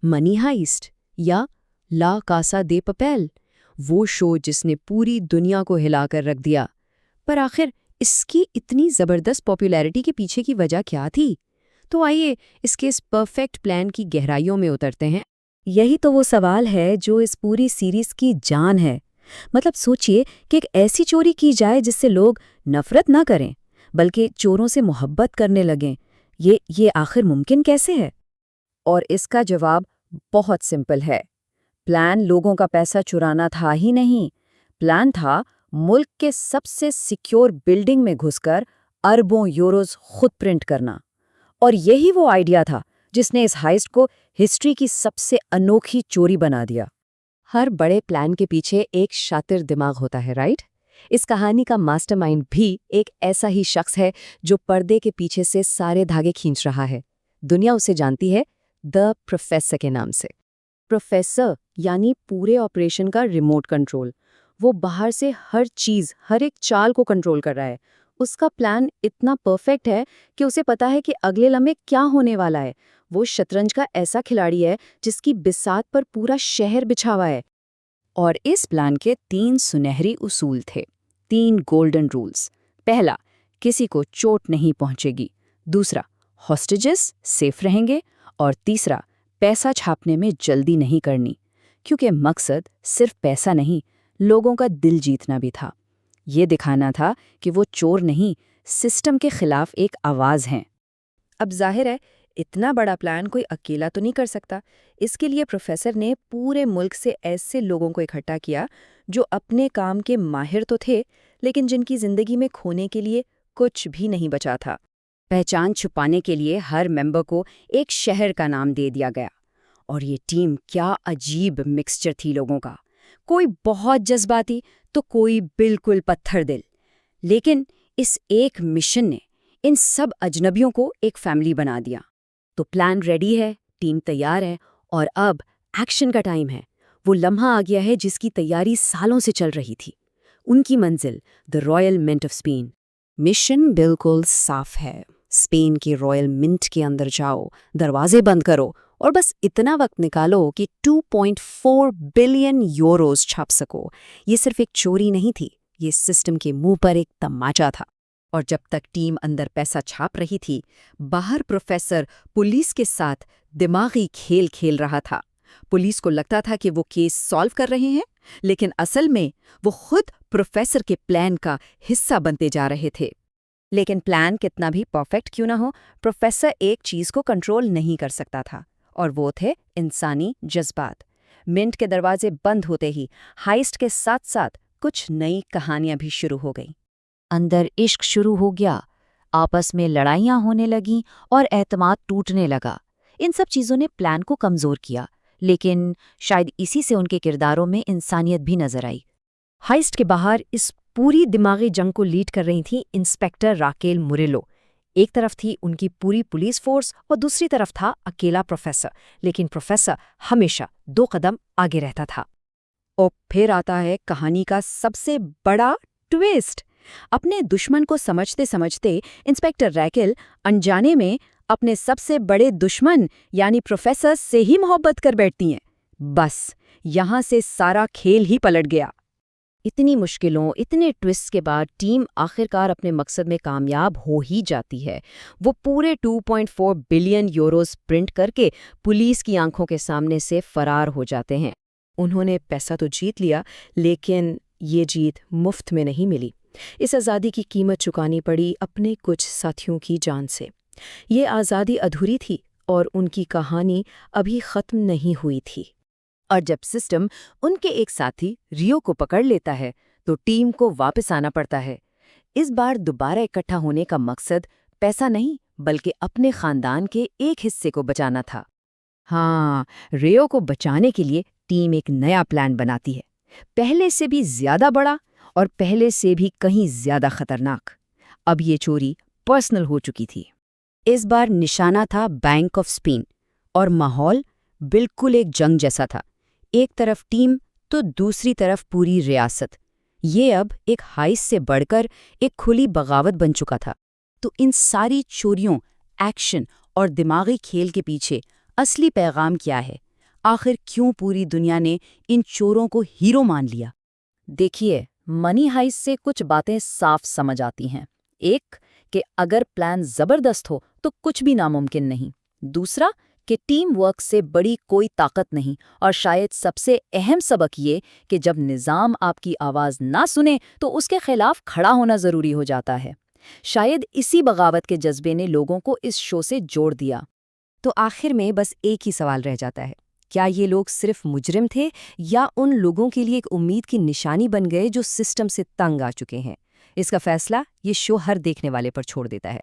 Money heist या ला कासा दे पपेल, वो show जिसने पूरी दुनिया को हिलाकर रख दिया। पर आखिर इसकी इतनी ज़बरदस्त पॉपुलैरिटी के पीछे की वजह क्या थी? तो आइए इसके इस परफेक्ट प्लान की गहराइयों में उतरते हैं। यही तो वो सवाल है जो इस पूरी सीरीज की जान है। मतलब सोचिए कि एक ऐसी चोरी की जाए जिससे लोग नफरत ना करें, बल्कि चोरों से मोहब्बत करने लगें। ये आखिर मुमकिन कैसे है? और इसका जवाब बहुत सिंपल है। प्लान लोगों का पैसा चुराना था ही नहीं। प्लान था मुल्क के सबसे सिक्योर बिल्डिंग में घुसकर अरबों यूरोज खुद प्रिंट करना। और यही वो आइडिया था जिसने इस हाइस्ट को हिस्ट्री की सबसे अनोखी चोरी बना दिया। हर बड़े प्लान के पीछे एक शातिर दिमाग होता है, राइट? इस कहानी का मास्टरमाइंड भी एक ऐसा ही शख्स है जो पर्दे के पीछे से सारे धागे खींच रहा है। दुनिया उसे जानती है द प्रोफेसर के नाम से। प्रोफेसर यानी पूरे ऑपरेशन का रिमोट कंट्रोल। वो बाहर से हर चीज, हर एक चाल को कंट्रोल कर रहा है। उसका प्लान इतना परफेक्ट है कि उसे पता है कि अगले लम्हे क्या होने वाला है। वो शतरंज का ऐसा खिलाड़ी है जिसकी बिसात पर पूरा शहर बिछा हुआ है। और इस प्लान के 3 सुनहरी उसूल थे, 3 गोल्डन रूल्स। पहला, किसी को चोट नहीं पहुंचेगी। दूसरा, हॉस्टेजेस सेफ रहेंगे। और तीसरा, पैसा छापने में जल्दी नहीं करनी, क्योंकि मकसद सिर्फ पैसा नहीं, लोगों का दिल जीतना भी था। ये दिखाना था कि वो चोर नहीं, सिस्टम के खिलाफ एक आवाज़ हैं। अब जाहिर है इतना बड़ा प्लान कोई अकेला तो नहीं कर सकता। इसके लिए प्रोफेसर ने पूरे मुल्क से ऐसे लोगों को इकट्ठा किया जो अपने काम के माहिर तो थे, लेकिन जिनकी जिंदगी में खोने के लिए कुछ भी नहीं बचा था। पहचान छुपाने के लिए हर मेंबर को एक शहर का नाम दे दिया गया। और ये टीम क्या अजीब मिक्सचर थी लोगों का। कोई बहुत जज्बाती तो कोई बिल्कुल पत्थर दिल। लेकिन इस एक मिशन ने इन सब अजनबियों को एक फैमिली बना दिया। तो प्लान रेडी है, टीम तैयार है, और अब एक्शन का टाइम है। वो लम्हा आ गया है जिसकी तैयारी सालों से चल रही थी। उनकी मंजिल the royal mint of Spain. Mission बिल्कुल साफ है। स्पेन के रॉयल मिंट के अंदर जाओ, दरवाजे बंद करो और बस इतना वक्त निकालो कि 2.4 बिलियन यूरोज छाप सको। ये सिर्फ एक चोरी नहीं थी, ये सिस्टम के मुंह पर एक तमाचा था। और जब तक टीम अंदर पैसा छाप रही थी, बाहर प्रोफेसर पुलिस के साथ दिमागी खेल खेल रहा था। पुलिस को लगता था कि वो केस सॉल्व कर रहे हैं, लेकिन असल में वो खुद प्रोफेसर के प्लान का हिस्सा बनते जा रहे थे। लेकिन प्लान कितना भी परफेक्ट क्यों ना हो, प्रोफेसर एक चीज को कंट्रोल नहीं कर सकता था, और वो थे इंसानी जज्बात। मिंट के दरवाजे बंद होते ही हाइस्ट के साथ साथ कुछ नई कहानियां भी शुरू हो गईं। अंदर इश्क शुरू हो गया, आपस में लड़ाइयां होने लगीं और एतमाद टूटने लगा। इन सब चीजों ने प्लान को कमजोर किया, लेकिन शायद इसी से उनके किरदारों में इंसानियत भी नजर आई। हाइस्ट के बाहर इस पूरी दिमागी जंग को लीड कर रही थी इंस्पेक्टर राकेल मुरेलो। एक तरफ थी उनकी पूरी पुलिस फोर्स और दूसरी तरफ था अकेला प्रोफेसर। लेकिन प्रोफेसर हमेशा 2 कदम आगे रहता था। और फिर आता है कहानी का सबसे बड़ा ट्विस्ट। अपने दुश्मन को समझते समझते इंस्पेक्टर रैकेल अनजाने में अपने सबसे बड़े दुश्मन यानी प्रोफेसर से ही मोहब्बत कर बैठती हैं। बस यहाँ से सारा खेल ही पलट गया। इतनी मुश्किलों, इतने ट्विस्ट के बाद टीम आखिरकार अपने मकसद में कामयाब हो ही जाती है। वो पूरे 2.4 बिलियन यूरोस प्रिंट करके पुलिस की आंखों के सामने से फरार हो जाते हैं। उन्होंने पैसा तो जीत लिया, लेकिन ये जीत मुफ्त में नहीं मिली। इस आज़ादी की कीमत चुकानी पड़ी अपने कुछ साथियों की जान से। ये आज़ादी अधूरी थी और उनकी कहानी अभी ख़त्म नहीं हुई थी। और जब सिस्टम उनके एक साथी रियो को पकड़ लेता है तो टीम को वापस आना पड़ता है। इस बार दोबारा इकट्ठा होने का मकसद पैसा नहीं, बल्कि अपने खानदान के एक हिस्से को बचाना था। हाँ, रियो को बचाने के लिए टीम एक नया प्लान बनाती है, पहले से भी ज्यादा बड़ा और पहले से भी कहीं ज्यादा खतरनाक। अब ये चोरी पर्सनल हो चुकी थी। इस बार निशाना था बैंक ऑफ स्पेन और माहौल बिल्कुल एक जंग जैसा था। एक तरफ टीम तो दूसरी तरफ पूरी रियासत। ये अब एक हाइस से बढ़कर एक खुली बगावत बन चुका था। तो इन सारी चोरियों, एक्शन और दिमागी खेल के पीछे असली पैगाम क्या है? आखिर क्यों पूरी दुनिया ने इन चोरों को हीरो मान लिया? देखिए, मनी हाइस्ट से कुछ बातें साफ समझ आती हैं। एक, कि अगर प्लान जबरदस्त हो तो कुछ भी नामुमकिन नहीं। दूसरा, कि टीम वर्क से बड़ी कोई ताकत नहीं। और शायद सबसे अहम सबक ये कि जब निज़ाम आपकी आवाज़ ना सुने तो उसके खिलाफ खड़ा होना ज़रूरी हो जाता है। शायद इसी बगावत के जज्बे ने लोगों को इस शो से जोड़ दिया। तो आखिर में बस एक ही सवाल रह जाता है, क्या ये लोग सिर्फ मुजरिम थे या उन लोगों के लिए एक उम्मीद की निशानी बन गए जो सिस्टम से तंग आ चुके हैं? इसका फैसला ये शो हर देखने वाले पर छोड़ देता है।